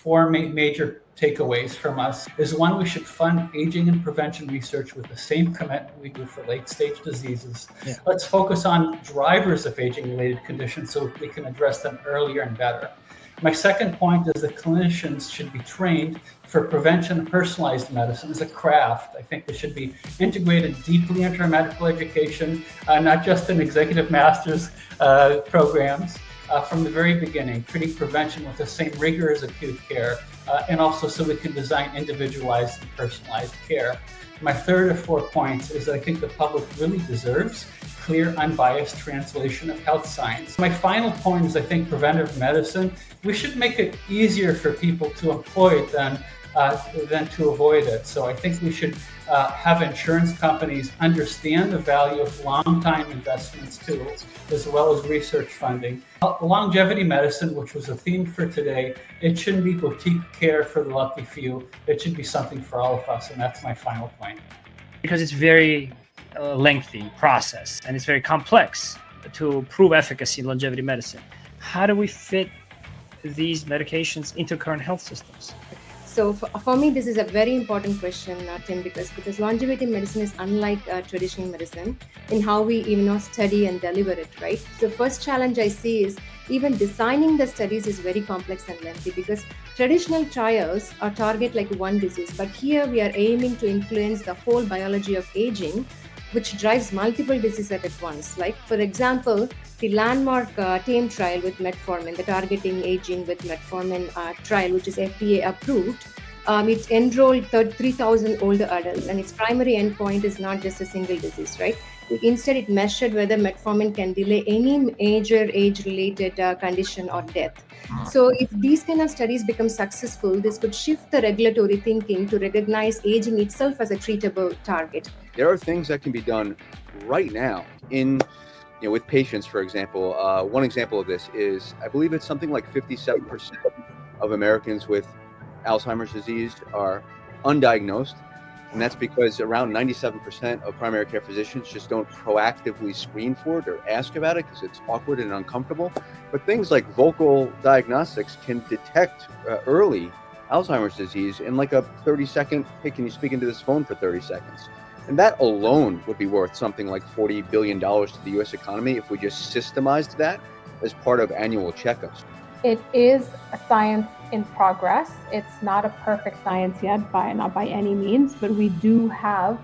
four major takeaways from us is one, we should fund aging and prevention research with the same commitment we do for late stage diseases. Yeah. Let's focus on drivers of aging related conditions so we can address them earlier and better. My second point is that clinicians should be trained for prevention and personalized medicine as a craft. I think they should be integrated deeply into our medical education, not just in executive master's programs, from the very beginning, treating prevention with the same rigor as acute care, and also so we can design individualized and personalized care. My third of 4 points is I think the public really deserves clear, unbiased translation of health science. My final point is I think preventive medicine, we should make it easier for people to employ it than to avoid it. So I think we should have insurance companies understand the value of long-time investments tools, as well as research funding. Longevity medicine, which was a theme for today, it shouldn't be boutique care for the lucky few. It should be something for all of us, and that's my final point. Because it's very lengthy process and it's very complex to prove efficacy in longevity medicine. How do we fit these medications into current health systems? So for me, this is a very important question, Tim, because longevity medicine is unlike traditional medicine in how we study and deliver it, right? The first challenge I see is even designing the studies is very complex and lengthy because traditional trials are target like one disease, but here we are aiming to influence the whole biology of aging, which drives multiple diseases at once. Like, for example, the landmark TAME trial with Metformin, the targeting aging with Metformin trial, which is FDA approved, it enrolled 3,000 older adults, and its primary endpoint is not just a single disease, right? Instead, it measured whether Metformin can delay any major age-related condition or death. So if these kind of studies become successful, this could shift the regulatory thinking to recognize aging itself as a treatable target. There are things that can be done right now with patients, for example. One example of this is, I believe it's something like 57% of Americans with Alzheimer's disease are undiagnosed. And that's because around 97% of primary care physicians just don't proactively screen for it or ask about it because it's awkward and uncomfortable. But things like vocal diagnostics can detect early Alzheimer's disease in like a 30-second, hey, can you speak into this phone for 30 seconds? And that alone would be worth something like $40 billion to the US economy if we just systemized that as part of annual checkups. It is a science in progress. It's not a perfect science yet, not by any means, but we do have,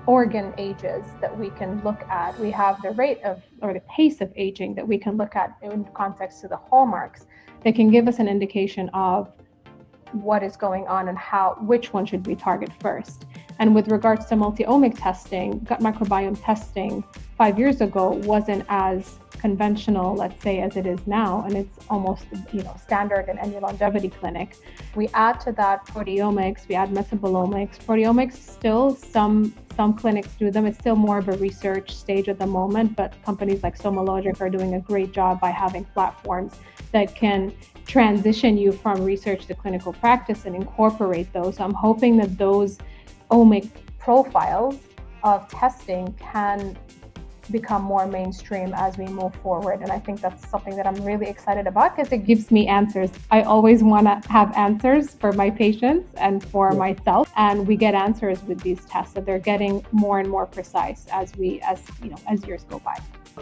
organ ages that we can look at. We have the rate of, or the pace of aging that we can look at in context to the hallmarks that can give us an indication of what is going on and which one should we target first. And with regards to multi-omic testing, gut microbiome testing 5 years ago wasn't as conventional, let's say, as it is now, and it's almost standard in any longevity clinic. We add to that proteomics, we add metabolomics. Proteomics, still some clinics do them. It's still more of a research stage at the moment, but companies like SomaLogic are doing a great job by having platforms that can transition you from research to clinical practice and incorporate those. So I'm hoping that those omic profiles of testing can become more mainstream as we move forward. And I think that's something that I'm really excited about because it gives me answers. I always want to have answers for my patients and for myself. And we get answers with these tests, so they're getting more and more precise as years go by.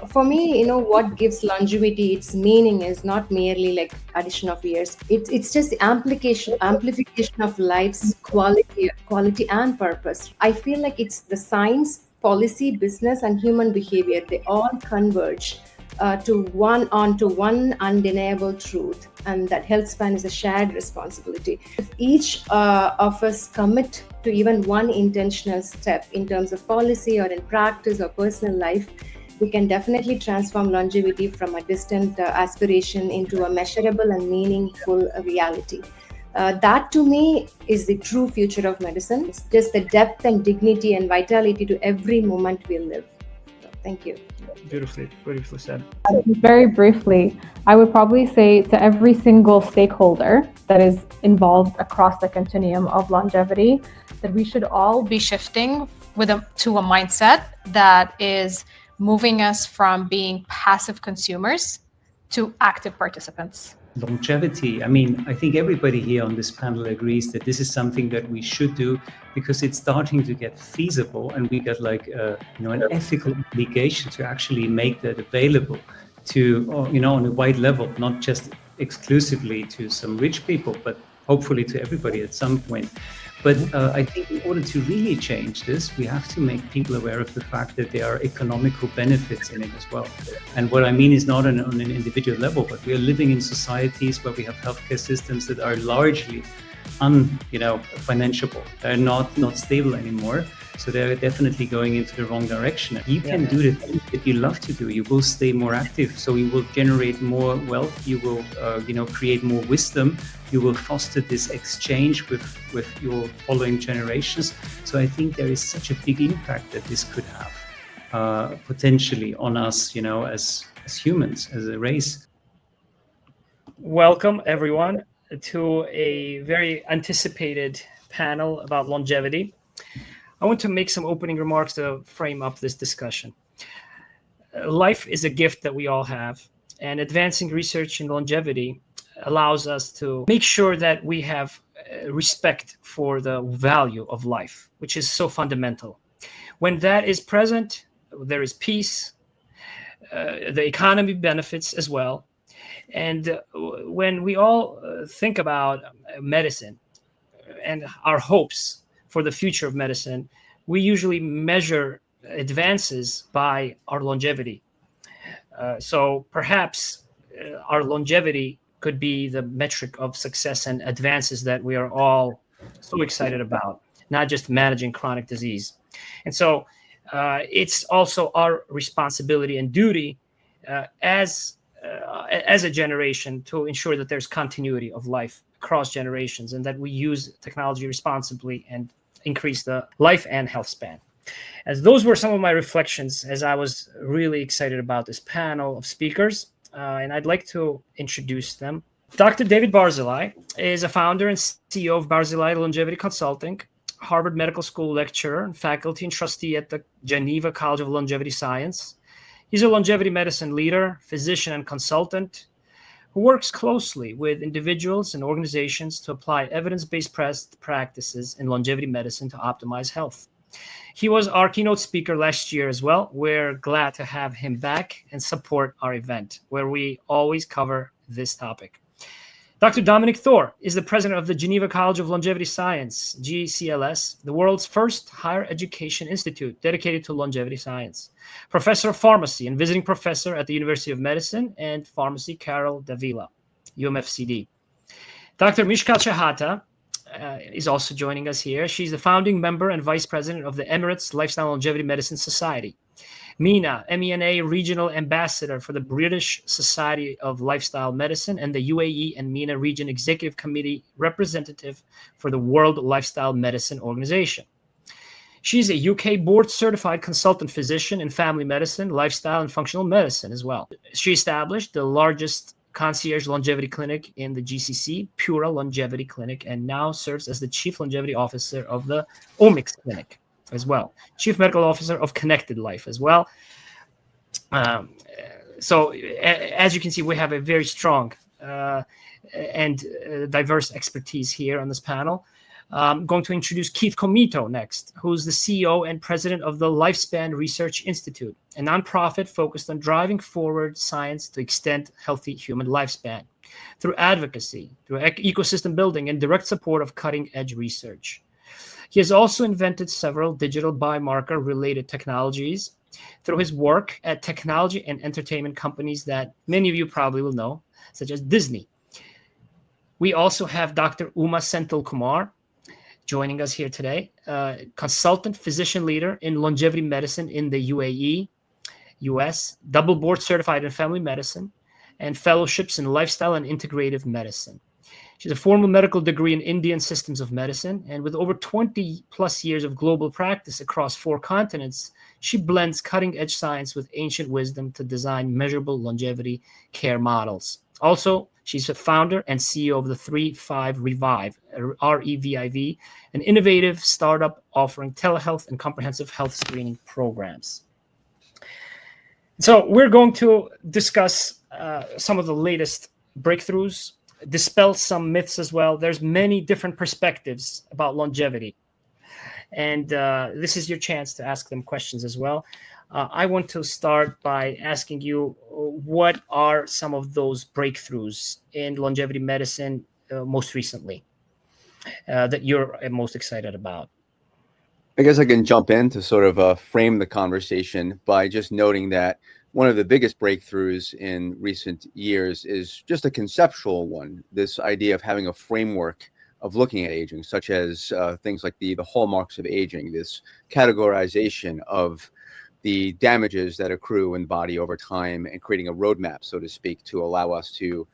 For me, what gives longevity its meaning is not merely like addition of years. It's just the amplification of life's quality and purpose. I feel like it's the science, policy, business, and human behavior. They all converge onto one undeniable truth, and that health span is a shared responsibility. If each of us commit to even one intentional step in terms of policy or in practice or personal life, we can definitely transform longevity from a distant aspiration into a measurable and meaningful reality. That to me is the true future of medicine. It's just the depth and dignity and vitality to every moment we live. So, thank you. Beautifully said. Very briefly, I would probably say to every single stakeholder that is involved across the continuum of longevity, that we should all be shifting to a mindset that is moving us from being passive consumers to active participants. longevity. I mean, I think everybody here on this panel agrees that this is something that we should do because it's starting to get feasible, and we got like an ethical obligation to actually make that available to on a wide level, not just exclusively to some rich people, but hopefully to everybody at some point. But I think in order to really change this, we have to make people aware of the fact that there are economical benefits in it as well. And what I mean is not on an individual level, but we are living in societies where we have healthcare systems that are largely financeable. They're not stable anymore. So they're definitely going into the wrong direction. You can do the things that you love to do. You will stay more active. So you will generate more wealth. You will, create more wisdom. You will foster this exchange with your following generations. So I think there is such a big impact that this could have potentially on us, as humans, as a race. Welcome, everyone, to a very anticipated panel about longevity. I want to make some opening remarks to frame up this discussion. Life is a gift that we all have, and advancing research in longevity allows us to make sure that we have respect for the value of life, which is so fundamental. When that is present, there is peace, the economy benefits as well. And when we all think about medicine and our hopes for the future of medicine, we usually measure advances by our longevity. So perhaps our longevity could be the metric of success and advances that we are all so excited about, not just managing chronic disease. And so it's also our responsibility and duty as a generation to ensure that there's continuity of life across generations and that we use technology responsibly and increase the life and health span. As those were some of my reflections as I was really excited about this panel of speakers, and I'd like to introduce them. Dr. David Barzilai is a founder and CEO of Barzilai Longevity Consulting, Harvard Medical School lecturer and faculty and trustee at the Geneva College of Longevity Science. He's a longevity medicine leader, physician, and consultant who works closely with individuals and organizations to apply evidence-based practices in longevity medicine to optimize health. He was our keynote speaker last year as well. We're glad to have him back and support our event, where we always cover this topic. Dr. Dominic Thor is the president of the Geneva College of Longevity Science, GCLS, the world's first higher education institute dedicated to longevity science. Professor of Pharmacy and visiting professor at the University of Medicine and Pharmacy, Carol Davila, UMFCD. Dr. Mishka Chahata is also joining us here. She's the founding member and vice president of the Emirates Lifestyle Longevity Medicine Society. MENA, MENA Regional Ambassador for the British Society of Lifestyle Medicine and the UAE and MENA Region Executive Committee Representative for the World Lifestyle Medicine Organization. She's a UK board-certified consultant physician in family medicine, lifestyle, and functional medicine as well. She established the largest concierge longevity clinic in the GCC, Pura Longevity Clinic, and now serves as the Chief Longevity Officer of the Omics Clinic as well. Chief Medical Officer of Connected Life as well. So as you can see, we have a very strong and diverse expertise here on this panel. I'm going to introduce Keith Comito next, who's the CEO and president of the Lifespan Research Institute, a nonprofit focused on driving forward science to extend healthy human lifespan through advocacy, through ecosystem building, and direct support of cutting-edge research. He has also invented several digital biomarker-related technologies through his work at technology and entertainment companies that many of you probably will know, such as Disney. We also have Dr. Uma Senthil Kumar joining us here today, consultant physician leader in longevity medicine in the UAE, US, double board certified in family medicine, and fellowships in lifestyle and integrative medicine. She has a formal medical degree in Indian systems of medicine, and with over 20 plus years of global practice across 4 continents, she blends cutting-edge science with ancient wisdom to design measurable longevity care models. Also, she's a founder and CEO of the 3-5 Revive, REVIV, an innovative startup offering telehealth and comprehensive health screening programs. So we're going to discuss some of the latest breakthroughs, dispel some myths as well. There's many different perspectives about longevity. And this is your chance to ask them questions as well. I want to start by asking you, what are some of those breakthroughs in longevity medicine most recently that you're most excited about? I guess I can jump in to sort of frame the conversation by just noting that one of the biggest breakthroughs in recent years is just a conceptual one, this idea of having a framework of looking at aging, such as things like the hallmarks of aging, this categorization of the damages that accrue in the body over time, and creating a roadmap, so to speak, to allow us to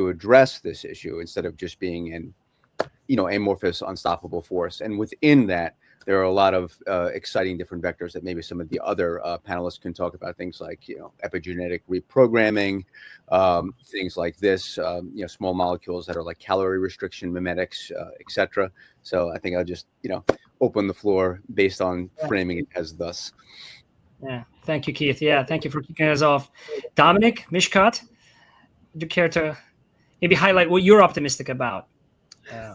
address this issue instead of just being an amorphous, unstoppable force. And within that, there are a lot of exciting different vectors that maybe some of the other panelists can talk about, things like epigenetic reprogramming, things like this, small molecules that are like calorie restriction mimetics, etc. So I think I'll just open the floor based on framing it as thus. Yeah, thank you, Keith. Yeah, thank you for kicking us off. Dominic, Mishkat, would you care to maybe highlight what you're optimistic about?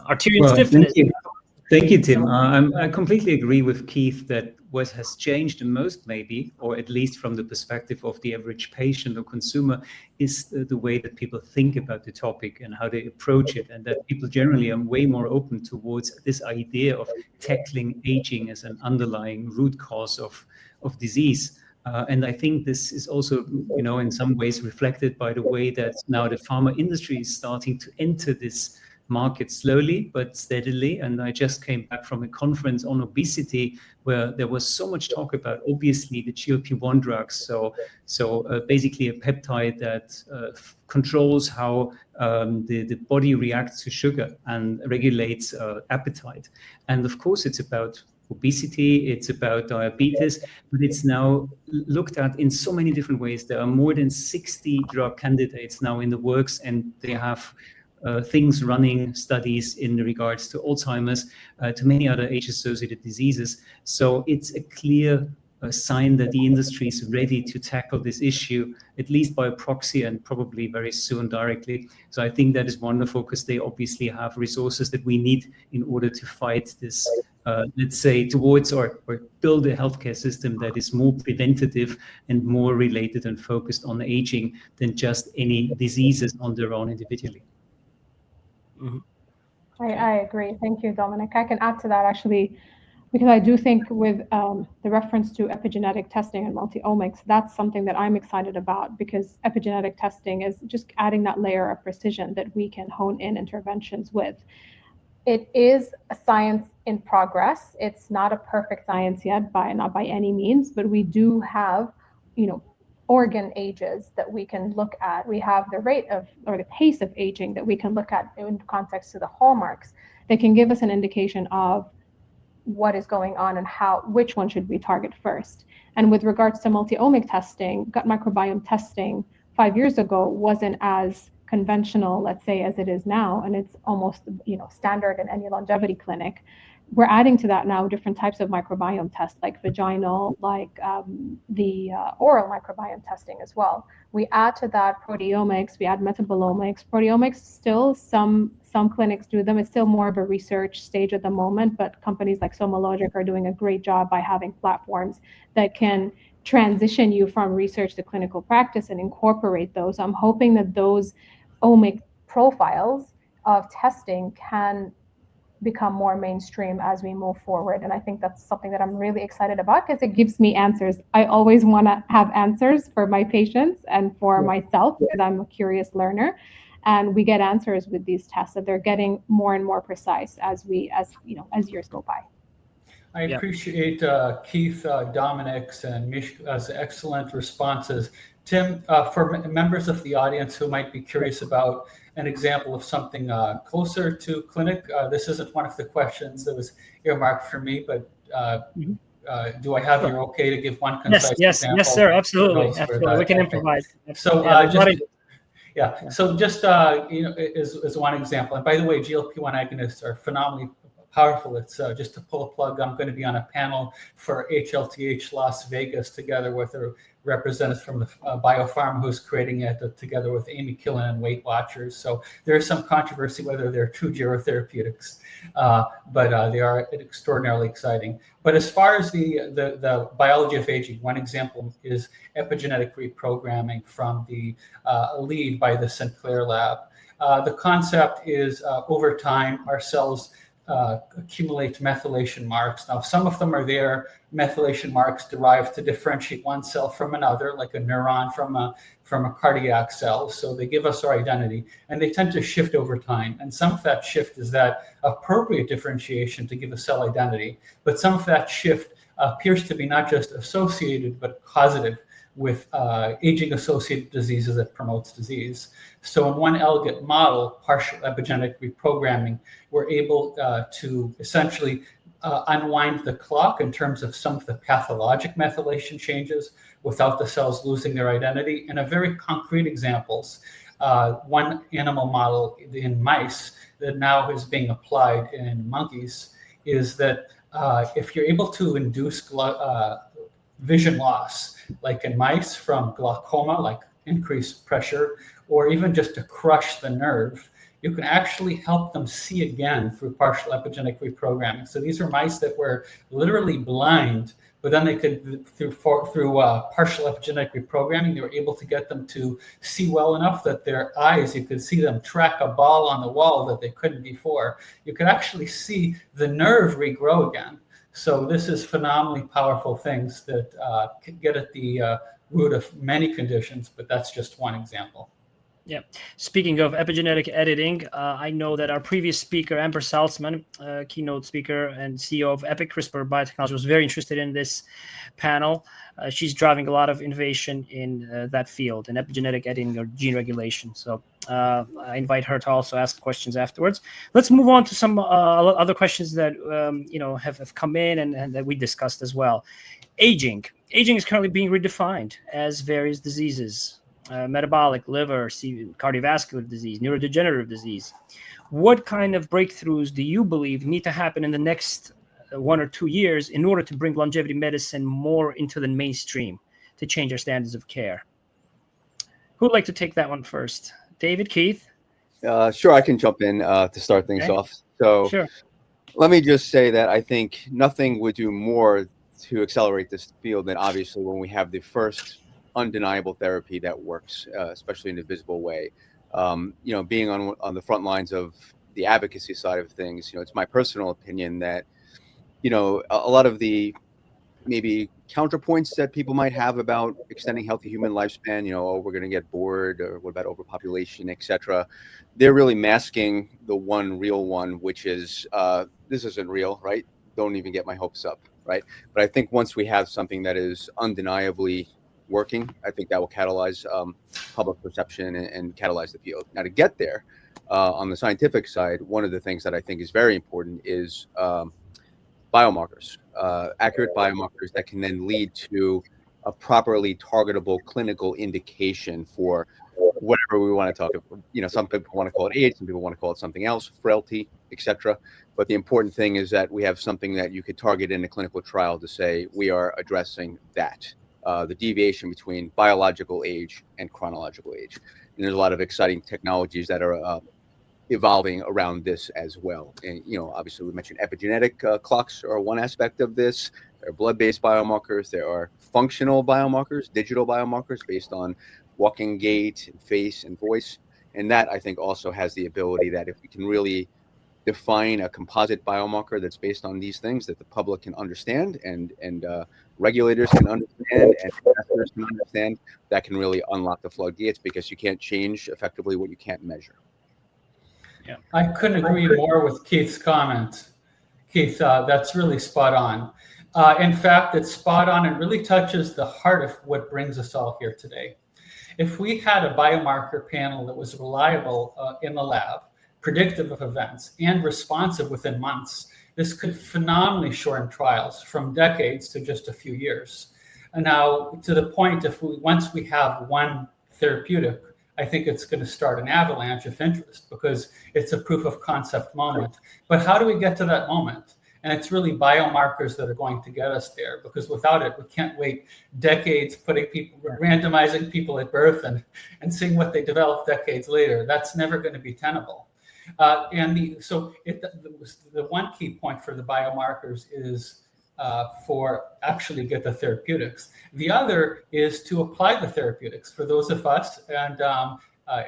Arterial stiffness. Thank you, Tim. I completely agree with Keith that what has changed the most, maybe, or at least from the perspective of the average patient or consumer, is the way that people think about the topic and how they approach it, and that people generally are way more open towards this idea of tackling aging as an underlying root cause of disease. And I think this is also, in some ways reflected by the way that now the pharma industry is starting to enter this market slowly but steadily. And I just came back from a conference on obesity where there was so much talk about, obviously, the GLP-1 drugs. So basically a peptide that controls how the body reacts to sugar and regulates appetite. And of course, it's about obesity, it's about diabetes, but it's now looked at in so many different ways. There are more than 60 drug candidates now in the works, and they have things running, studies in regards to Alzheimer's, to many other age-associated diseases. So it's a clear sign that the industry is ready to tackle this issue, at least by proxy and probably very soon directly. So I think that is wonderful, because they obviously have resources that we need in order to fight this, let's say, towards or build a healthcare system that is more preventative and more related and focused on aging than just any diseases on their own individually. Mm-hmm. I agree. Thank you, Dominic. I can add to that, actually, because I do think with the reference to epigenetic testing and multi-omics, that's something that I'm excited about, because epigenetic testing is just adding that layer of precision that we can hone in interventions with. It is a science in progress. It's not a perfect science yet, not by any means, but we do have, organ ages that we can look at. We have the rate of, or the pace of aging that we can look at in context to the hallmarks that can give us an indication of what is going on and which one should we target first. And with regards to multi-omic testing, gut microbiome testing 5 years ago wasn't as conventional, let's say, as it is now, and it's almost standard in any longevity clinic. We're adding to that now different types of microbiome tests, like vaginal, like the oral microbiome testing as well. We add to that proteomics, we add metabolomics. Proteomics, still some clinics do them. It's still more of a research stage at the moment, but companies like SomaLogic are doing a great job by having platforms that can transition you from research to clinical practice and incorporate those. I'm hoping that those omic profiles of testing can become more mainstream as we move forward. And I think that's something that I'm really excited about, because it gives me answers. I always want to have answers for my patients and for myself, because I'm a curious learner. And we get answers with these tests, that they're getting more and more precise as years go by. I appreciate Keith, Dominic's, and Mishka's excellent responses. Tim, for members of the audience who might be curious about an example of something closer to clinic, this isn't one of the questions that was earmarked for me, but do I have your okay to give one concise example? Yes, sir, absolutely. We can improvise. So So just as one example, and by the way, GLP-1 agonists are phenomenally powerful. It's just to pull a plug, I'm going to be on a panel for HLTH Las Vegas together with a representative from the biopharma who's creating it, together with Amy Killen and Weight Watchers. So there is some controversy whether they're true gerotherapeutics, but they are extraordinarily exciting. But as far as the biology of aging, one example is epigenetic reprogramming from the lead by the Sinclair lab. The concept is over time, our cells accumulate methylation marks. Now, some of them are there, methylation marks derived to differentiate one cell from another, like a neuron from a cardiac cell. So they give us our identity, and they tend to shift over time. And some of that shift is that appropriate differentiation to give a cell identity. But some of that shift appears to be not just associated, but causative with aging-associated diseases that promotes disease. So in one elegant model, partial epigenetic reprogramming, we're able to essentially unwind the clock in terms of some of the pathologic methylation changes without the cells losing their identity. And a very concrete examples, one animal model in mice that now is being applied in monkeys is that if you're able to induce vision loss, like in mice from glaucoma, like increased pressure, or even just to crush the nerve, you can actually help them see again through partial epigenetic reprogramming. So these are mice that were literally blind, but then they could, through partial epigenetic reprogramming, they were able to get them to see well enough that their eyes, you could see them track a ball on the wall that they couldn't before. You could actually see the nerve regrow again. So this is phenomenally powerful things that can get at the root of many conditions, but that's just one example. Yeah. Speaking of epigenetic editing, I know that our previous speaker, Amber Salzman, keynote speaker and CEO of Epic CRISPR Biotechnology, was very interested in this panel. She's driving a lot of innovation in that field, in epigenetic editing or gene regulation. So I invite her to also ask questions afterwards. Let's move on to some other questions that have come in and that we discussed as well. Aging. Aging is currently being redefined as various diseases. Metabolic, liver, cardiovascular disease, neurodegenerative disease. What kind of breakthroughs do you believe need to happen in the next 1 or 2 years in order to bring longevity medicine more into the mainstream to change our standards of care? Who'd like to take that one first? David, Keith? Sure, I can jump in to start things off. So sure. Let me just say that I think nothing would do more to accelerate this field than obviously when we have the first undeniable therapy that works, especially in a visible way. Being on the front lines of the advocacy side of things, it's my personal opinion that, a lot of the maybe counterpoints that people might have about extending healthy human lifespan, we're going to get bored, or what about overpopulation, etc. They're really masking the one real one, which is this isn't real, right? Don't even get my hopes up, right? But I think once we have something that is undeniably working, I think that will catalyze public perception and catalyze the field. Now, to get there, on the scientific side, one of the things that I think is very important is biomarkers, accurate biomarkers that can then lead to a properly targetable clinical indication for whatever we want to talk about. Some people want to call it age, some people want to call it something else, frailty, etc. But the important thing is that we have something that you could target in a clinical trial to say we are addressing that. The deviation between biological age and chronological age. And there's a lot of exciting technologies that are evolving around this as well. And, obviously we mentioned epigenetic clocks are one aspect of this. There are blood-based biomarkers. There are functional biomarkers, digital biomarkers based on walking gait and face and voice. And that, I think, also has the ability that if we can really define a composite biomarker that's based on these things that the public can understand and regulators can understand and investors can understand, that can really unlock the floodgates, because you can't change effectively what you can't measure. Yeah, I couldn't agree more with Keith's comment. Keith, that's really spot on. In fact, it's spot on and really touches the heart of what brings us all here today. If we had a biomarker panel that was reliable in the lab, predictive of events, and responsive within months, this could phenomenally shorten trials from decades to just a few years. And now, to the point, once we have one therapeutic I think it's going to start an avalanche of interest because it's a proof of concept moment. But how do we get to that moment? And it's really biomarkers that are going to get us there, because without it, we can't wait decades randomizing people at birth and seeing what they develop decades later. That's never going to be tenable. The one key point for the biomarkers is for actually get the therapeutics. The other is to apply the therapeutics for those of us, and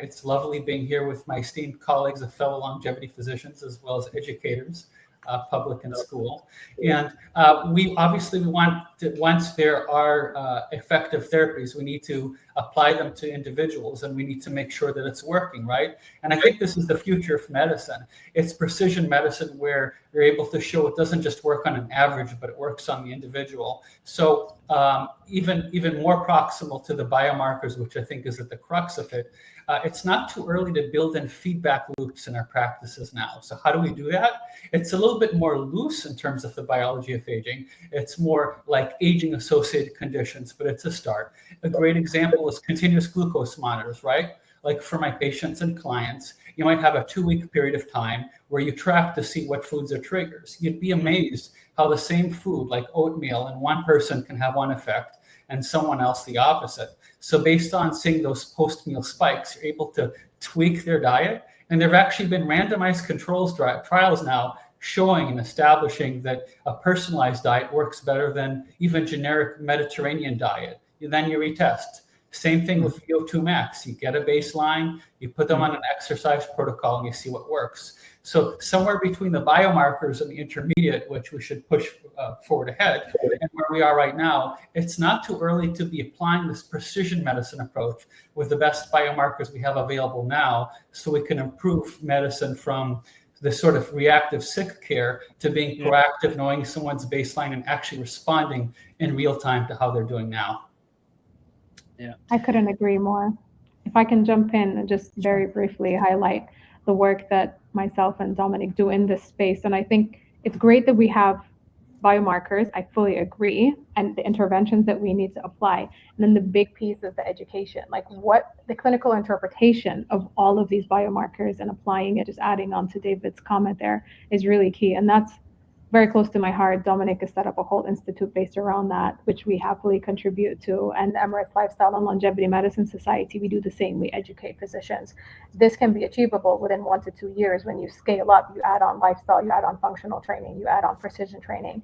it's lovely being here with my esteemed colleagues of fellow longevity physicians as well as educators, public and school. And we want to, once there are effective therapies, we need to apply them to individuals, and we need to make sure that it's working, right? And I think this is the future of medicine. It's precision medicine where you're able to show it doesn't just work on an average, but it works on the individual. So even more proximal to the biomarkers, which I think is at the crux of it, it's not too early to build in feedback loops in our practices now. So how do we do that? It's a little bit more loose in terms of the biology of aging. It's more like aging-associated conditions, but it's a start. A great example is continuous glucose monitors, right? Like for my patients and clients, you might have a 2-week period of time where you track to see what foods are triggers. You'd be amazed how the same food, like oatmeal, in one person can have one effect and someone else the opposite. So based on seeing those post-meal spikes, you're able to tweak their diet. And there have actually been randomized trials now showing and establishing that a personalized diet works better than even generic Mediterranean diet. Then you retest. Same thing with VO2 max. You get a baseline, you put them on an exercise protocol, and you see what works. So somewhere between the biomarkers and the intermediate, which we should push forward ahead, and where we are right now, it's not too early to be applying this precision medicine approach with the best biomarkers we have available now, so we can improve medicine from this sort of reactive sick care to being proactive, knowing someone's baseline and actually responding in real time to how they're doing now. Yeah, I couldn't agree more. If I can jump in and just very briefly highlight the work that myself and Dominic do in this space. And I think it's great that we have biomarkers, I fully agree, and the interventions that we need to apply. And then the big piece is the education, like what the clinical interpretation of all of these biomarkers and applying it, just adding on to David's comment there, is really key. And that's very close to my heart. Dominic has set up a whole institute based around that, which we happily contribute to. And the Emirates Lifestyle and Longevity Medicine Society, we do the same. We educate physicians. This can be achievable within 1 to 2 years. When you scale up, you add on lifestyle, you add on functional training, you add on precision training.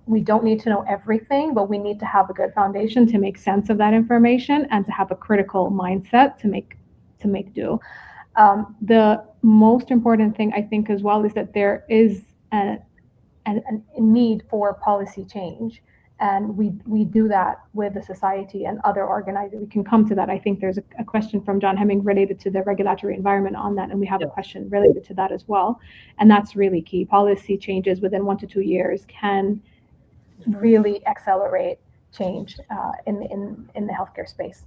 We don't need to know everything, but we need to have a good foundation to make sense of that information and to have a critical mindset to make do. The most important thing I think as well is that there is a need for policy change, and we do that with the society and other organizations. We can come to that. I think there's a question from John Hemming related to the regulatory environment on that, and we have a question related to that as well, and that's really key. Policy changes within 1 to 2 years can really accelerate change in the healthcare space.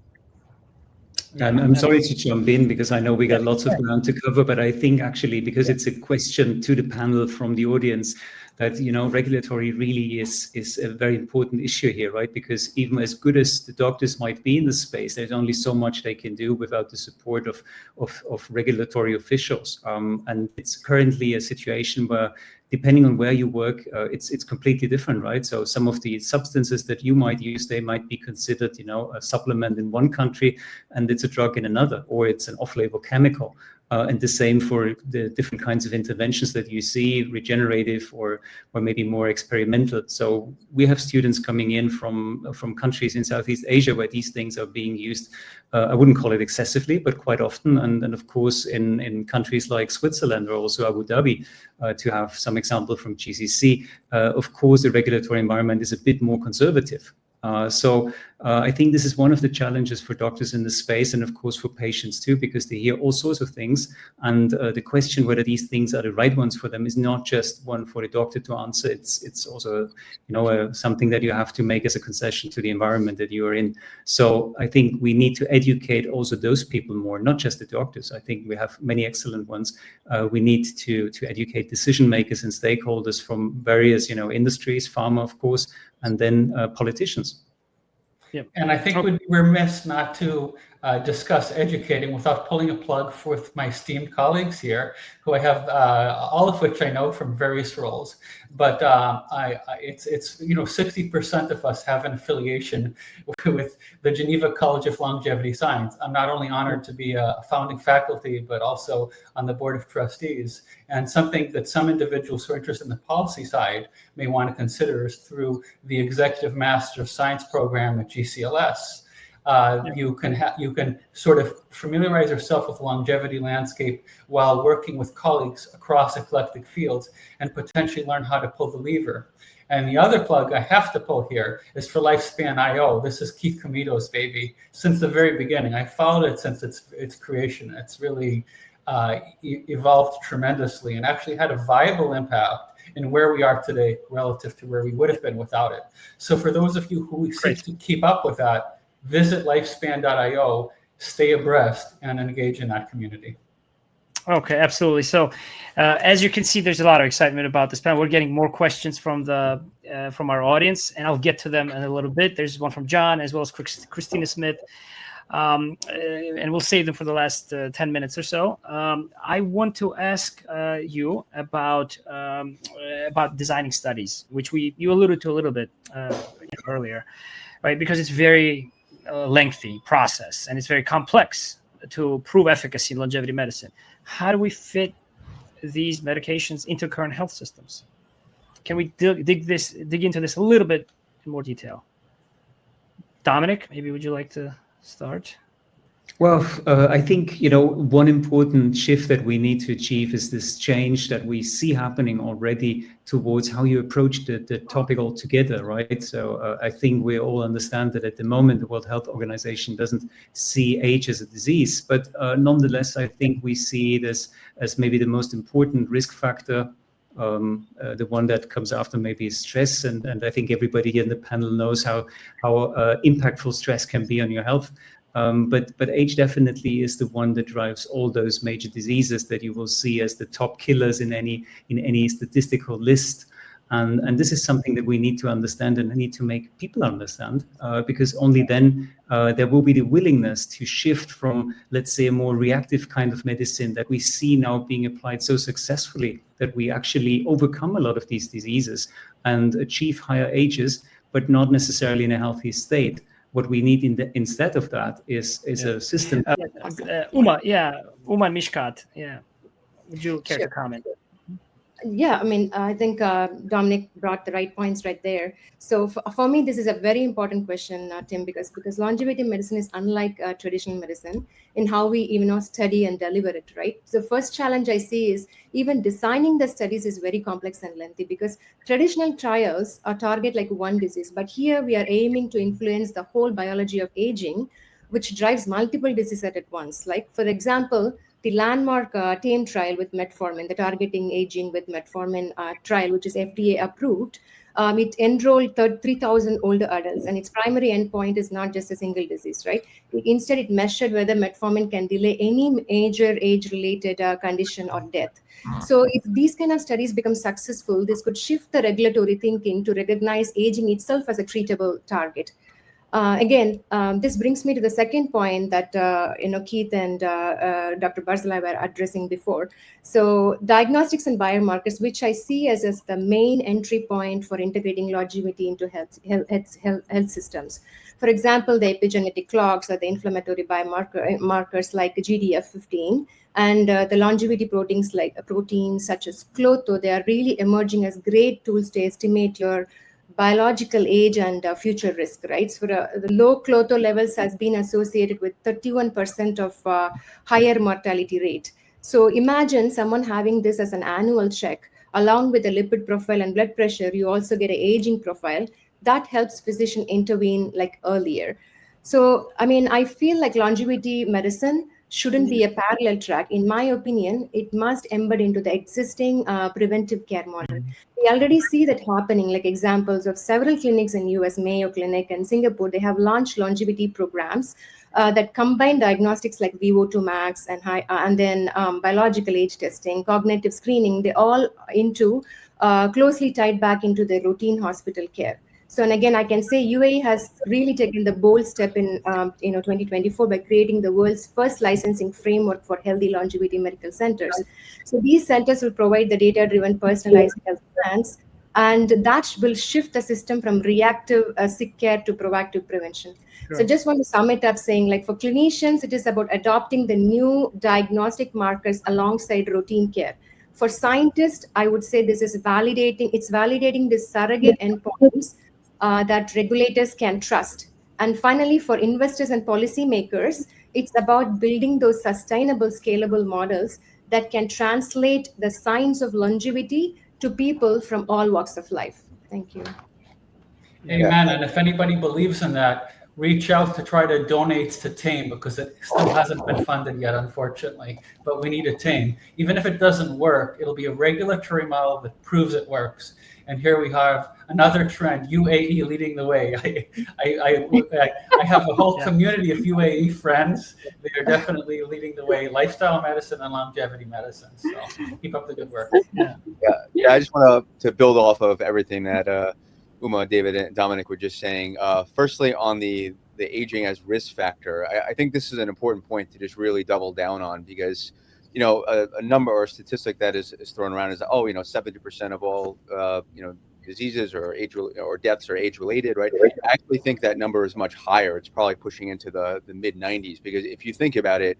I'm sorry to jump in because I know we got lots of ground to cover, but I think actually because it's a question to the panel from the audience, that regulatory really is a very important issue here, right? Because even as good as the doctors might be in the space, there's only so much they can do without the support of regulatory officials. And it's currently a situation where, depending on where you work, it's completely different, right? So some of the substances that you might use, they might be considered, a supplement in one country, and it's a drug in another, or it's an off-label chemical. And the same for the different kinds of interventions that you see, regenerative or maybe more experimental. So we have students coming in from countries in Southeast Asia where these things are being used. I wouldn't call it excessively, but quite often. And of course, in countries like Switzerland or also Abu Dhabi, to have some example from GCC, of course, the regulatory environment is a bit more conservative. So I think this is one of the challenges for doctors in the space, and of course for patients too, because they hear all sorts of things, and the question whether these things are the right ones for them is not just one for the doctor to answer. It's also something that you have to make as a concession to the environment that you are in. So I think we need to educate also those people more, not just the doctors. I think we have many excellent ones. We need to educate decision makers and stakeholders from various industries, pharma of course, and then politicians. Yep. And I think we'd be remiss not to discuss educating without pulling a plug for my esteemed colleagues here, who I have all of which I know from various roles. But it's 60% of us have an affiliation with the Geneva College of Longevity Science. I'm not only honored to be a founding faculty, but also on the board of trustees. And something that some individuals who are interested in the policy side may want to consider is through the Executive Master of Science program at GCLS. You can sort of familiarize yourself with the longevity landscape while working with colleagues across eclectic fields and potentially learn how to pull the lever. And the other plug I have to pull here is for Lifespan IO. This is Keith Comito's baby since the very beginning. I followed it since its creation. It's really evolved tremendously and actually had a viable impact in where we are today relative to where we would have been without it. So for those of you who seek to keep up with that, visit lifespan.io, stay abreast, and engage in that community. Okay, absolutely. So, as you can see, there's a lot of excitement about this panel. We're getting more questions from our audience, and I'll get to them in a little bit. There's one from John as well as Christina Smith, and we'll save them for the last 10 minutes or so. I want to ask you about designing studies, which you alluded to a little bit earlier, right? Because it's very lengthy process and it's very complex to prove efficacy in longevity medicine. How do we fit these medications into current health systems? Can we dig into this a little bit in more detail? Dominic, maybe would you like to start? Well, I think, one important shift that we need to achieve is this change that we see happening already towards how you approach the topic altogether, right? So I think we all understand that at the moment, the World Health Organization doesn't see age as a disease, but nonetheless, I think we see it as maybe the most important risk factor. The one that comes after maybe is stress, and I think everybody here in the panel knows how impactful stress can be on your health. But age definitely is the one that drives all those major diseases that you will see as the top killers in any statistical list. And this is something that we need to understand and need to make people understand, because only then there will be the willingness to shift from, let's say, a more reactive kind of medicine that we see now being applied so successfully that we actually overcome a lot of these diseases and achieve higher ages, but not necessarily in a healthy state. What we need instead of that is a system. Uma and Mishkat, would you care to comment? Yeah, I mean, I think Dominic brought the right points right there. So for me, this is a very important question, Tim, because longevity medicine is unlike traditional medicine in how we study and deliver it, right? So first challenge I see is even designing the studies is very complex and lengthy, because traditional trials target like one disease, but here we are aiming to influence the whole biology of aging, which drives multiple diseases at once. Like, for example, the landmark TAME trial with Metformin, the targeting aging with Metformin trial, which is FDA approved, it enrolled 3,000 older adults, and its primary endpoint is not just a single disease, right? Instead, it measured whether Metformin can delay any major age-related condition or death. So if these kind of studies become successful, this could shift the regulatory thinking to recognize aging itself as a treatable target. Again, this brings me to the second point that Keith and Dr. Barzilai were addressing before. So diagnostics and biomarkers, which I see as the main entry point for integrating longevity into health systems. For example, the epigenetic clocks or the inflammatory biomarkers like GDF15 and the longevity proteins such as Clotho, they are really emerging as great tools to estimate your biological age and future risk, right? So the low Clotho levels has been associated with 31% of higher mortality rate. So imagine someone having this as an annual check, along with a lipid profile and blood pressure, you also get an aging profile that helps physician intervene like earlier. So, I mean, I feel like longevity medicine shouldn't be a parallel track. In my opinion, it must embed into the existing preventive care model. We already see that happening, like examples of several clinics in US, Mayo Clinic and Singapore, they have launched longevity programs that combine diagnostics like VO2 max and then biological age testing, cognitive screening, they all closely tied back into the routine hospital care. So, and again, I can say UAE has really taken the bold step in 2024 by creating the world's first licensing framework for healthy longevity medical centers. So these centers will provide the data-driven personalized health plans, and that will shift the system from reactive sick care to proactive prevention. Sure. So just want to sum it up saying, like, for clinicians, it is about adopting the new diagnostic markers alongside routine care. For scientists, I would say this is validating the surrogate endpoints that regulators can trust. And finally, for investors and policymakers, it's about building those sustainable, scalable models that can translate the science of longevity to people from all walks of life. Thank you. Amen. And if anybody believes in that, reach out to try to donate to TAME, because it still hasn't been funded yet, unfortunately. But we need a TAME. Even if it doesn't work, it'll be a regulatory model that proves it works. And here we have another trend, UAE leading the way. I have a whole community of UAE friends. They are definitely leading the way, lifestyle medicine and longevity medicine. So keep up the good work. Yeah. I just want to build off of everything that Uma, David, and Dominic were just saying. Firstly, on the aging as risk factor, I think this is an important point to just really double down on, because a number or a statistic that is thrown around is 70% of all diseases or deaths are age related, right? I actually think that number is much higher. It's probably pushing into the mid 90s, because if you think about it,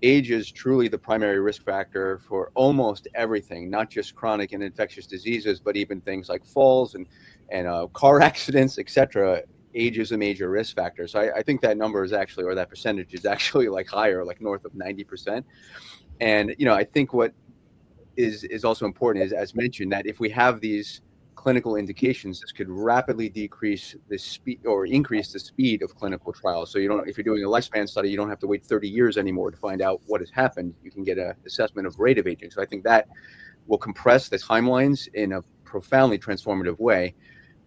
age is truly the primary risk factor for almost everything, not just chronic and infectious diseases, but even things like falls and car accidents, etc. Age is a major risk factor. So I think that number is actually, or that percentage is actually like higher, like north of 90%. And I think what is also important is, as mentioned, that if we have these clinical indications, this could rapidly decrease the speed or increase the speed of clinical trials. So if you're doing a lifespan study, you don't have to wait 30 years anymore to find out what has happened. You can get an assessment of rate of aging. So I think that will compress the timelines in a profoundly transformative way.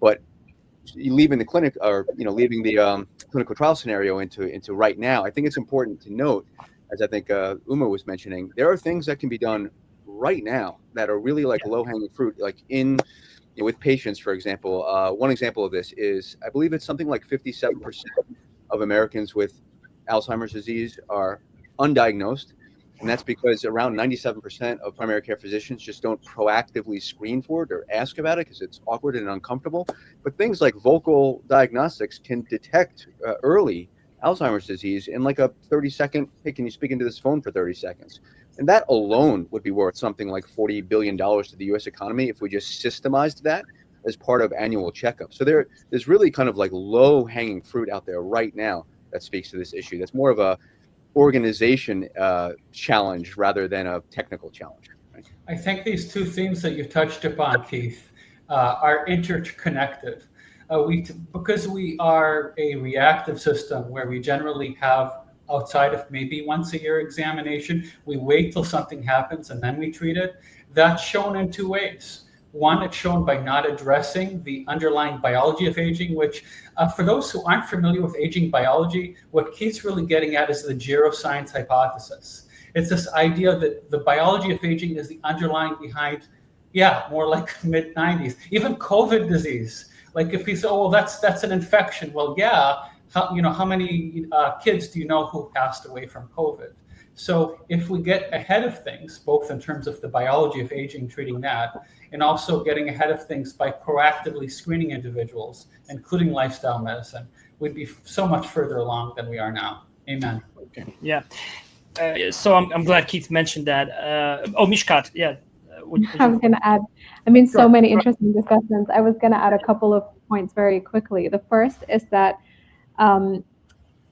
But leaving the clinic, or leaving the clinical trial scenario into right now, I think it's important to note, as I think Uma was mentioning, there are things that can be done right now that are really like low-hanging fruit, like with patients, for example. One example of this is, I believe it's something like 57% of Americans with Alzheimer's disease are undiagnosed. And that's because around 97% of primary care physicians just don't proactively screen for it or ask about it, because it's awkward and uncomfortable. But things like vocal diagnostics can detect early Alzheimer's disease in like a 30-second, hey, can you speak into this phone for 30 seconds? And that alone would be worth something like $40 billion to the US economy if we just systemized that as part of annual checkups. So there's really kind of like low-hanging fruit out there right now that speaks to this issue. That's more of a organization challenge rather than a technical challenge. Right? I think these two themes that you touched upon, Keith, are interconnected. Because we are a reactive system where we generally have, outside of maybe once a year examination, we wait till something happens and then we treat it. That's shown in two ways. One, it's shown by not addressing the underlying biology of aging, which for those who aren't familiar with aging biology, what Keith's really getting at is the geroscience hypothesis. It's this idea that the biology of aging is the underlying behind, more like mid 90s, even COVID disease. Like if we say, oh, well, that's an infection. Well, how many kids do you know who passed away from COVID? So if we get ahead of things, both in terms of the biology of aging, treating that, and also getting ahead of things by proactively screening individuals, including lifestyle medicine, we'd be so much further along than we are now. Amen. Okay. Yeah. So I'm glad Keith mentioned that. Mishkat, I was going to add, so many interesting discussions. I was going to add a couple of points very quickly. The first is that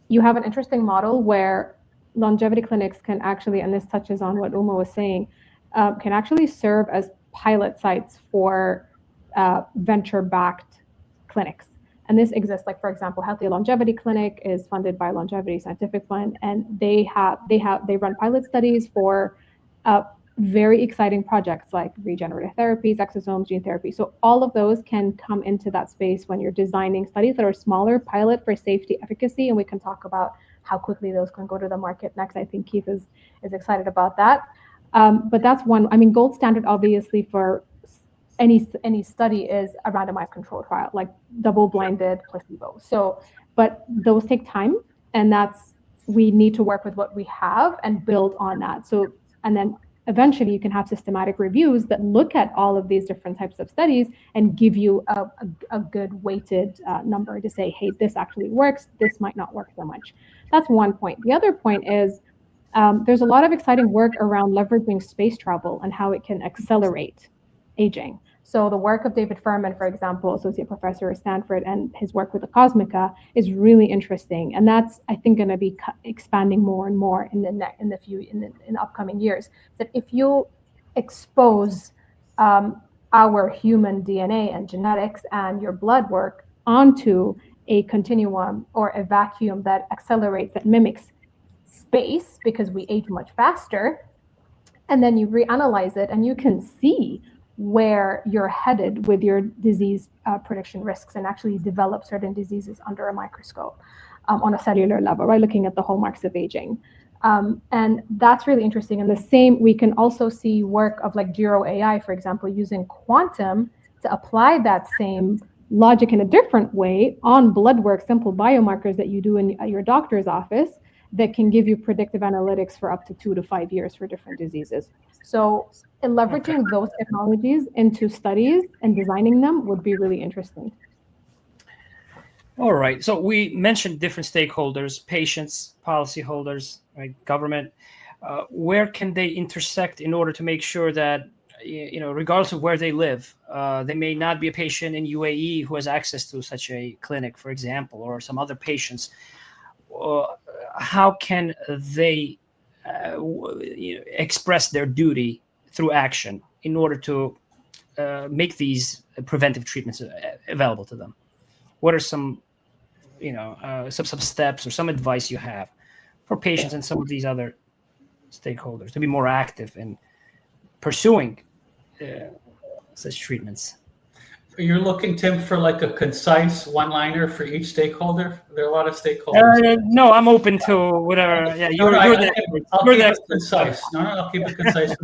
you have an interesting model where longevity clinics can actually, and this touches on what Uma was saying, can actually serve as pilot sites for venture-backed clinics. And this exists, like, for example, Healthy Longevity Clinic is funded by Longevity Scientific Fund, and they run pilot studies for very exciting projects like regenerative therapies, exosomes, gene therapy. So all of those can come into that space when you're designing studies that are smaller, pilot for safety, efficacy, and we can talk about how quickly those can go to the market next. I think Keith is excited about that. But that's one. Gold standard, obviously, for any study is a randomized control trial, like double-blinded placebo. So, but those take time, and we need to work with what we have and build on that. So, and then eventually you can have systematic reviews that look at all of these different types of studies and give you a good weighted number to say, hey, this actually works, this might not work so much. That's one point. The other point is there's a lot of exciting work around leveraging space travel and how it can accelerate aging. So the work of David Furman, for example, associate professor at Stanford, and his work with the Cosmica is really interesting, and that's, I think, going to be expanding more and more in the upcoming years. That if you expose our human DNA and genetics and your blood work onto a continuum or a vacuum that accelerates, that mimics space, because we age much faster, and then you reanalyze it and you can see where you're headed with your disease prediction risks, and actually develop certain diseases under a microscope on a cellular level, right? Looking at the hallmarks of aging. And that's really interesting. And the same, we can also see work of like Giro AI, for example, using quantum to apply that same logic in a different way on blood work, simple biomarkers that you do in your doctor's office, that can give you predictive analytics for up to 2 to 5 years for different diseases. So leveraging those technologies into studies and designing them would be really interesting. All right. So we mentioned different stakeholders, patients, policyholders, right, government. Where can they intersect in order to make sure that, regardless of where they live, they may not be a patient in UAE who has access to such a clinic, for example, or some other patients. How can they express their duty through action in order to make these preventive treatments available to them? What are some steps or some advice you have for patients and some of these other stakeholders to be more active in pursuing such treatments? You're looking, Tim, for like a concise one-liner for each stakeholder? There are a lot of stakeholders. No, I'm open to whatever. Yeah, I'll keep it concise. I'll keep it concise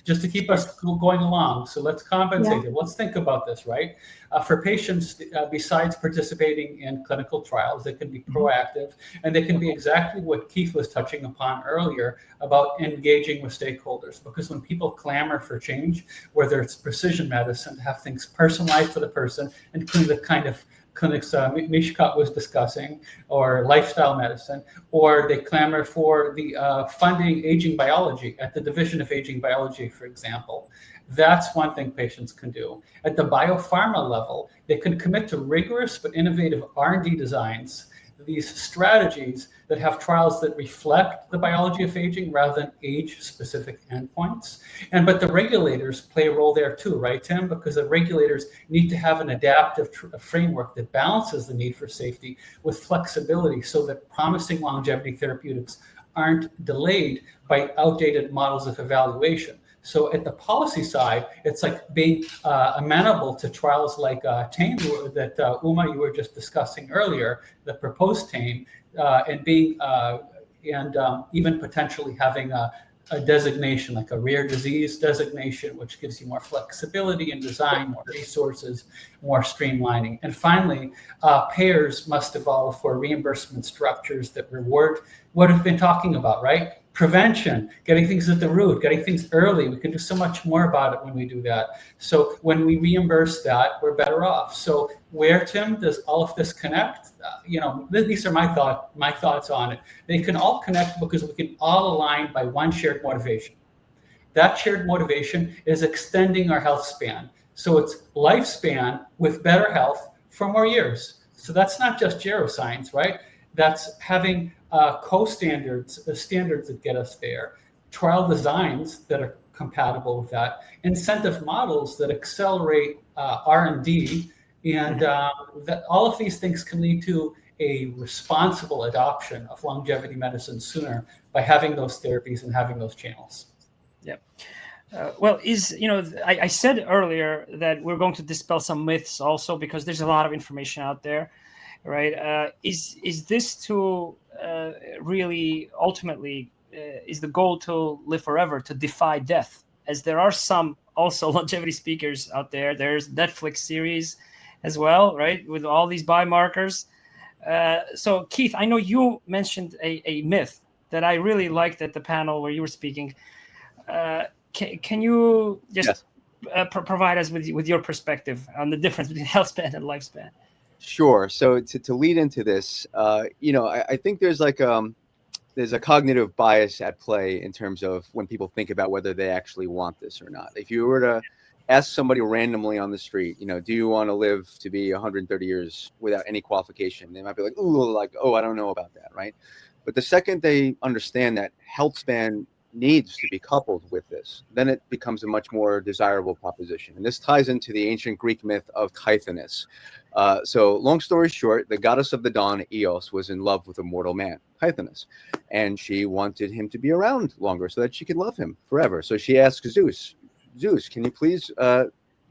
just to keep us going along. So let's compensate it. Let's think about this, right? For patients, besides participating in clinical trials, they can be proactive, and they can be exactly what Keith was touching upon earlier about engaging with stakeholders. Because when people clamor for change, whether it's precision medicine, to have things personalized for the person, including the kind of clinics Mishkat was discussing, or lifestyle medicine, or they clamor for the funding aging biology at the Division of Aging Biology, for example. That's one thing patients can do. At the biopharma level, they can commit to rigorous but innovative R&D designs, these strategies that have trials that reflect the biology of aging rather than age-specific endpoints. But the regulators play a role there too, right, Tim? Because the regulators need to have an adaptive framework that balances the need for safety with flexibility so that promising longevity therapeutics aren't delayed by outdated models of evaluation. So at the policy side, it's like being amenable to trials like TAME that Uma, you were just discussing earlier, the proposed TAME, and being even potentially having a designation like a rare disease designation, which gives you more flexibility in design, more resources, more streamlining. And finally, payers must evolve for reimbursement structures that reward what we've been talking about, right? Prevention, getting things at the root, getting things early. We can do so much more about it when we do that. So when we reimburse that, we're better off. So where, Tim, does all of this connect? These are my thoughts on it. They can all connect because we can all align by one shared motivation. That shared motivation is extending our health span. So it's lifespan with better health for more years. So that's not just geroscience, right? That's having standards that get us there, trial designs that are compatible with that, incentive models that accelerate R&D, and that all of these things can lead to a responsible adoption of longevity medicine sooner by having those therapies and having those channels. Yeah. I said earlier that we're going to dispel some myths also, because there's a lot of information out there, right? Is this to really ultimately is the goal to live forever, to defy death, as there are some also longevity speakers out there. There's Netflix series as well, right, with all these biomarkers. So Keith, I know you mentioned a myth that I really liked at the panel where you were speaking. Can you just provide us with your perspective on the difference between health span and lifespan? Sure. So to lead into this, I think there's a cognitive bias at play in terms of when people think about whether they actually want this or not. If you were to ask somebody randomly on the street, do you want to live to be 130 years without any qualification? They might be like, oh, I don't know about that, right? But the second they understand that health span needs to be coupled with this, then it becomes a much more desirable proposition. And this ties into the ancient Greek myth of Tithonus. So long story short, the goddess of the dawn, Eos, was in love with a mortal man, Tithonus, and she wanted him to be around longer so that she could love him forever. So she asked Zeus, can you please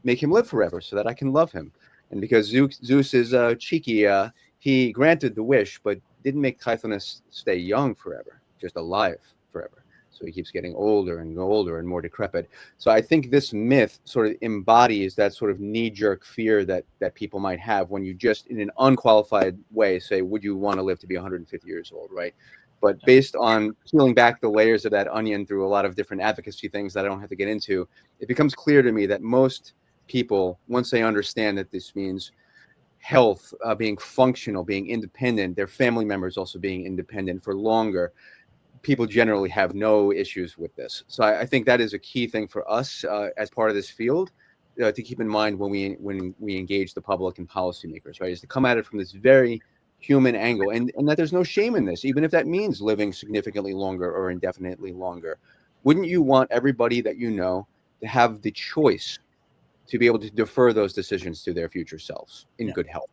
make him live forever so that I can love him? And because Zeus is cheeky, he granted the wish, but didn't make Tithonus stay young forever, just alive forever. So he keeps getting older and older and more decrepit. So I think this myth sort of embodies that sort of knee-jerk fear that people might have when you just, in an unqualified way, say, would you want to live to be 150 years old, right? But based on peeling back the layers of that onion through a lot of different advocacy things that I don't have to get into, it becomes clear to me that most people, once they understand that this means health, being functional, being independent, their family members also being independent for longer, people generally have no issues with this. So I think that is a key thing for us as part of this field to keep in mind when we engage the public and policymakers, right? Is to come at it from this very human angle, and that there's no shame in this, even if that means living significantly longer or indefinitely longer. Wouldn't you want everybody that you know to have the choice to be able to defer those decisions to their future selves in good health?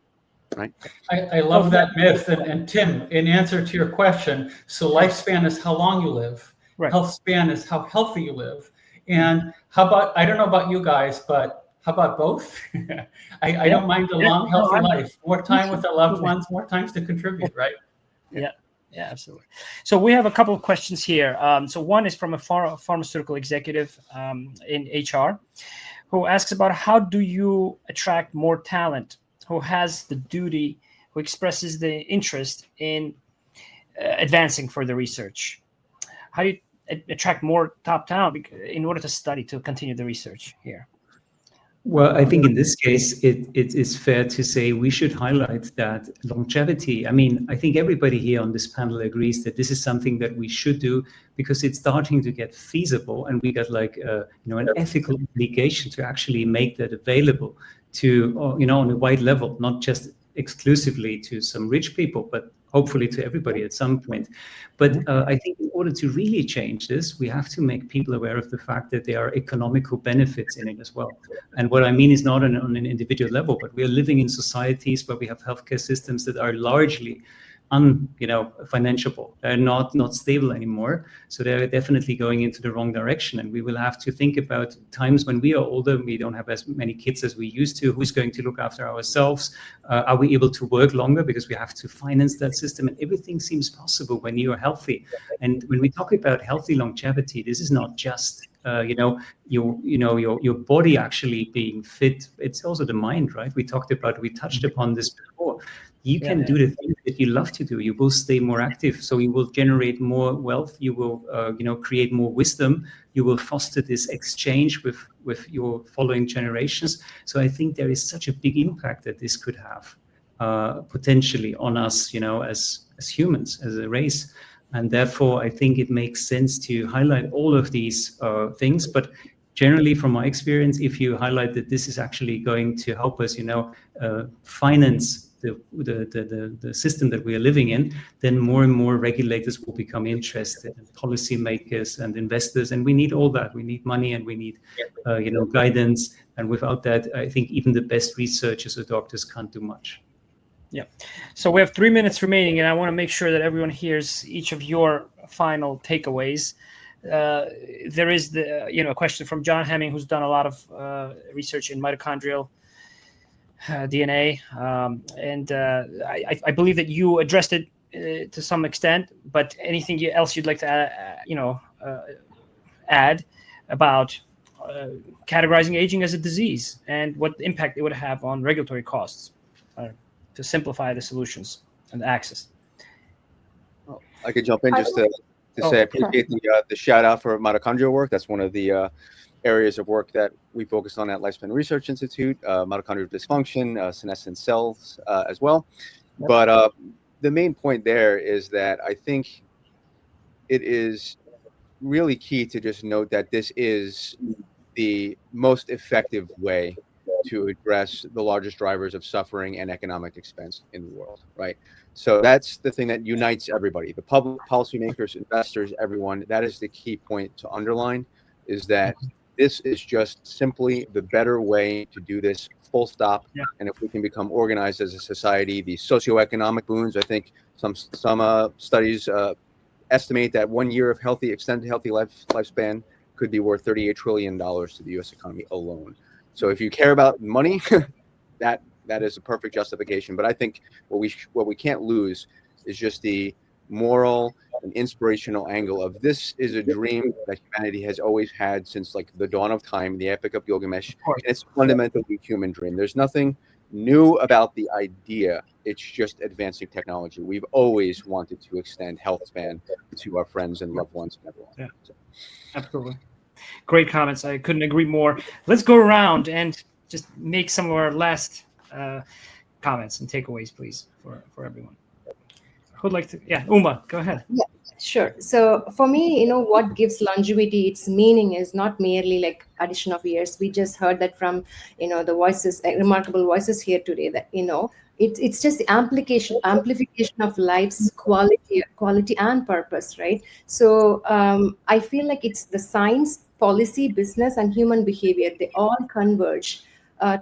Right. I love that myth. And Tim, in answer to your question, so lifespan is how long you live. Right. Health span is how healthy you live. And how about, I don't know about you guys, but how about both? I don't mind a long, healthy life. More time with the loved ones, more times to contribute, right? Yeah, absolutely. So we have a couple of questions here. So one is from a pharmaceutical executive in HR who asks about how do you attract more talent who has the duty, who expresses the interest in advancing further research? How do you attract more top talent in order to study, to continue the research here? Well, I think in this case, it is fair to say we should highlight that longevity. I mean, I think everybody here on this panel agrees that this is something that we should do because it's starting to get feasible, and we got an ethical obligation to actually make that available to, on a wide level, not just exclusively to some rich people, but hopefully to everybody at some point. But I think in order to really change this, we have to make people aware of the fact that there are economical benefits in it as well. And what I mean is not on an individual level, but we are living in societies where we have healthcare systems that are largely financiable. They're not stable anymore. So they're definitely going into the wrong direction. And we will have to think about times when we are older, we don't have as many kids as we used to. Who's going to look after ourselves? Are we able to work longer because we have to finance that system? And everything seems possible when you are healthy. And when we talk about healthy longevity, this is not just your body actually being fit. It's also the mind, right? We touched upon this before. You can do the things that you love to do. You will stay more active. So you will generate more wealth. You will, create more wisdom. You will foster this exchange with your following generations. So I think there is such a big impact that this could have potentially on us, as humans, as a race. And therefore, I think it makes sense to highlight all of these things. But generally, from my experience, if you highlight that this is actually going to help us, finance the system that we are living in, then more and more regulators will become interested, and policymakers and investors, and we need all that. We need money and we need, guidance. And without that, I think even the best researchers or doctors can't do much. Yeah. So we have 3 minutes remaining, and I want to make sure that everyone hears each of your final takeaways. There is a question from John Hemming, who's done a lot of research in mitochondrial DNA, and I believe that you addressed it to some extent. But anything else you'd like to add about categorizing aging as a disease and what impact it would have on regulatory costs to simplify the solutions and the access. I could jump in just to say I appreciate the shout out for mitochondrial work. That's one of the areas of work that we focus on at Lifespan Research Institute, mitochondrial dysfunction, senescent cells as well. Yep. But the main point there is that I think it is really key to just note that this is the most effective way to address the largest drivers of suffering and economic expense in the world, right? So that's the thing that unites everybody, the public, policymakers, investors, everyone. That is the key point to underline, is that this is just simply the better way to do this, full stop. Yeah. And if we can become organized as a society, the socioeconomic boons, I think some studies estimate that 1 year of extended healthy lifespan could be worth $38 trillion to the U.S. economy alone. So if you care about money, that is a perfect justification. But I think what we can't lose is just the moral and inspirational angle of this is a dream that humanity has always had since like the dawn of time, the Epic of Gilgamesh. And it's a fundamentally human dream. There's nothing new about the idea. It's just advancing technology. We've always wanted to extend health span to our friends and loved ones and everyone. Yeah, so. Absolutely. Great comments. I couldn't agree more. Let's go around and just make some of our last comments and takeaways, please, for everyone. Who'd like to? Yeah, Uma, go ahead. Yeah, sure. So for me, what gives longevity its meaning is not merely like addition of years. We just heard that from, the voices, remarkable voices here today that, it's just the amplification of life's quality and purpose, right? So I feel like it's the science, policy, business, and human behavior. They all converge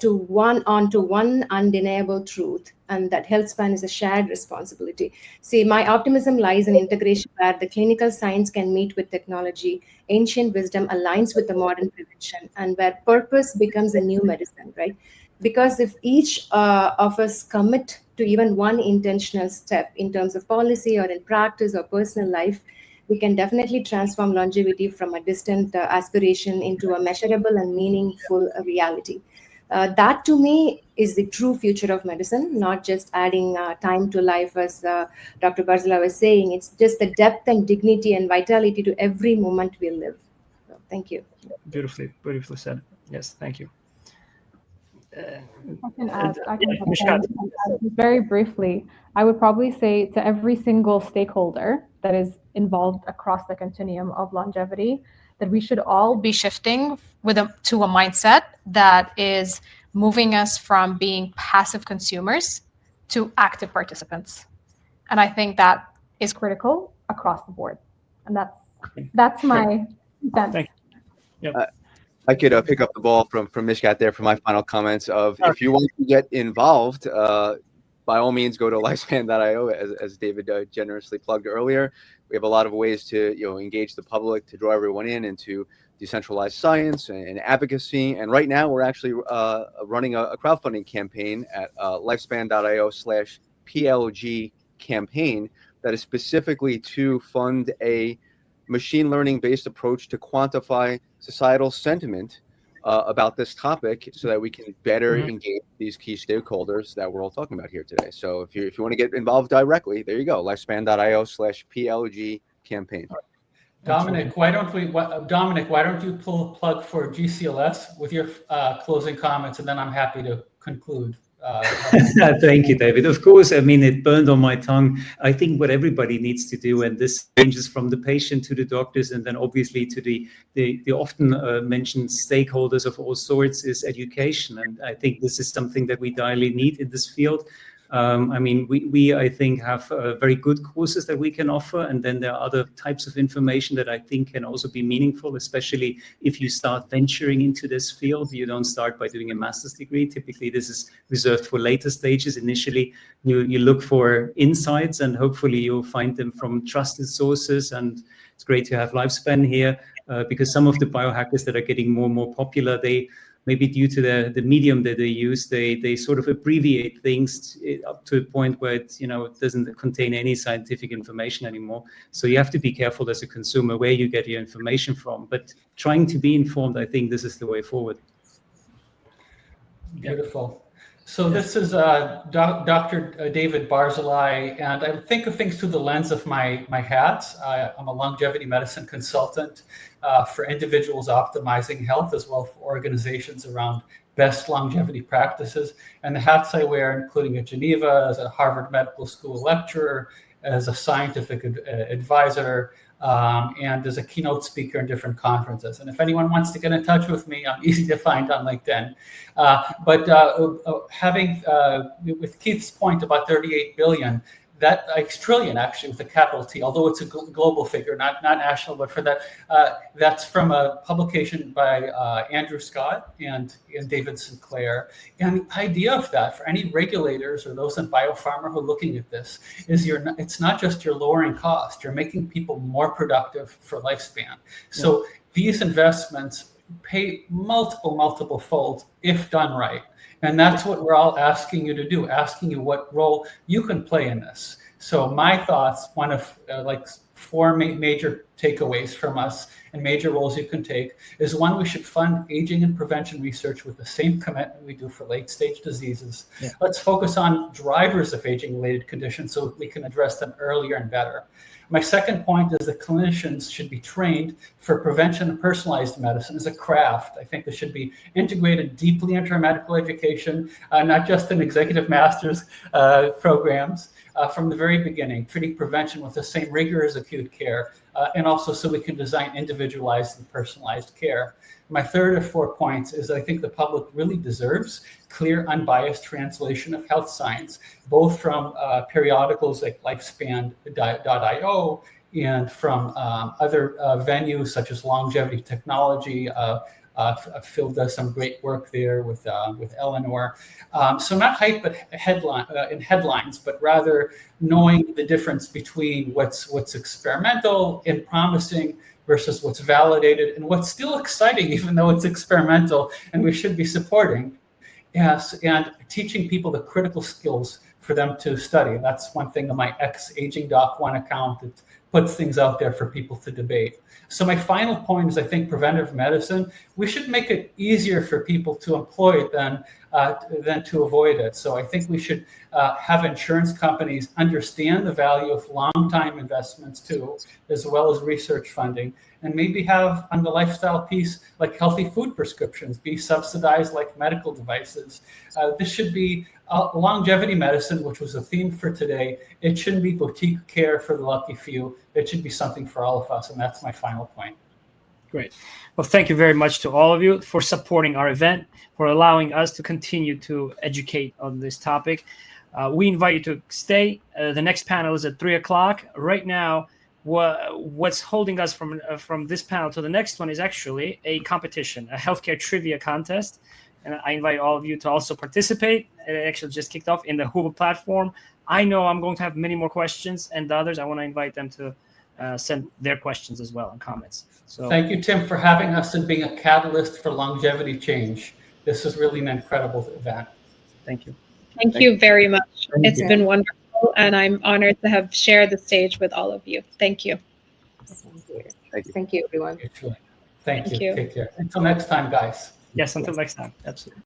to one undeniable truth, and that health span is a shared responsibility. See, my optimism lies in integration where the clinical science can meet with technology, ancient wisdom aligns with the modern prevention, and where purpose becomes a new medicine, right? Because if each of us commit to even one intentional step in terms of policy or in practice or personal life, we can definitely transform longevity from a distant aspiration into a measurable and meaningful reality. That to me is the true future of medicine, not just adding time to life, as Dr. Barzila was saying. It's just the depth and dignity and vitality to every moment we live. So, thank you. Beautifully said. Yes, thank you. I can add very briefly. I would probably say to every single stakeholder that is involved across the continuum of longevity, that we should all be shifting to a mindset that is moving us from being passive consumers to active participants. And I think that is critical across the board. And that's my sense. Thank you. Yep. I could pick up the ball from Mishkat there for my final comments of if you want to get involved, by all means, go to lifespan.io, as David generously plugged earlier. We have a lot of ways to engage the public, to draw everyone in into decentralized science and advocacy. And right now, we're actually running a crowdfunding campaign at lifespan.io/PLG campaign that is specifically to fund a machine learning based approach to quantify societal sentiment about this topic so that we can better engage these key stakeholders that we're all talking about here today. So if you want to get involved directly, there you go, lifespan.io/PLG campaign. Dominic, why don't you plug for GCLS with your closing comments, and then I'm happy to conclude. Thank you, David. Of course, it burned on my tongue. I think what everybody needs to do, and this ranges from the patient to the doctors, and then obviously to the often mentioned stakeholders of all sorts, is education. And I think this is something that we direly need in this field. We I think have very good courses that we can offer, and then there are other types of information that I think can also be meaningful, especially if you start venturing into this field. You don't start by doing a master's degree. Typically, this is reserved for later stages. Initially, you look for insights, and hopefully you'll find them from trusted sources. And it's great to have Lifespan here because some of the biohackers that are getting more and more popular, they maybe due to the medium that they use, they sort of abbreviate things up to a point where it doesn't contain any scientific information anymore. So you have to be careful as a consumer where you get your information from. But trying to be informed, I think this is the way forward. Beautiful. So this is Dr. David Barzilai, and I think of things through the lens of my hat. I'm a longevity medicine consultant for individuals optimizing health, as well as for organizations around best longevity practices. And the hats I wear, including at Geneva, as a Harvard Medical School lecturer, as a scientific advisor, and as a keynote speaker in different conferences. And if anyone wants to get in touch with me, I'm easy to find on LinkedIn. Having, with Keith's point about 38 billion, that trillion actually with a capital T, although it's a global figure, not national, but for that, that's from a publication by Andrew Scott and David Sinclair. And the idea of that for any regulators or those in biopharma who are looking at this is it's not just you're lowering cost, you're making people more productive for lifespan. So these investments pay multiple fold if done right. And that's what we're all asking you to do, asking you what role you can play in this. So my thoughts, one of four major takeaways from us and major roles you can take is one, we should fund aging and prevention research with the same commitment we do for late stage diseases. Let's focus on drivers of aging related conditions so we can address them earlier and better. My second point is that clinicians should be trained for prevention and personalized medicine as a craft. I think this should be integrated deeply into our medical education, not just in executive master's programs, from the very beginning, treating prevention with the same rigor as acute care, and also so we can design individualized and personalized care. My third of 4 points is I think the public really deserves clear, unbiased translation of health science, both from periodicals like Lifespan.io and from other venues such as Longevity Technology. Phil does some great work there with Eleanor. So not hype, but in headlines, but rather knowing the difference between what's experimental and promising versus what's validated and what's still exciting, even though it's experimental and we should be supporting. Yes, and teaching people the critical skills for them to study. That's one thing on my ex-Aging Doc One account that puts things out there for people to debate. So my final point is I think preventive medicine, we should make it easier for people to employ it than to avoid it. So I think we should have insurance companies understand the value of long time investments too, as well as research funding, and maybe have on the lifestyle piece, like healthy food prescriptions, be subsidized like medical devices. This should be longevity medicine, which was a theme for today. It shouldn't be boutique care for the lucky few. It should be something for all of us. And that's my final point. Great. Well, thank you very much to all of you for supporting our event, for allowing us to continue to educate on this topic. We invite you to stay. The next panel is at 3:00. Right now, what's holding us from this panel to the next one is actually a competition, a healthcare trivia contest. And I invite all of you to also participate. It actually just kicked off in the Hoover platform. I know I'm going to have many more questions, and the others, I want to invite them to send their questions as well and comments. So thank you, Tim, for having us and being a catalyst for longevity change. This is really an incredible event. Thank you. Thank you very much. It's been wonderful, and I'm honored to have shared the stage with all of you. Thank you. Thank you, everyone. Thank you. Take care. Until next time, guys. Yes, until next time. Absolutely.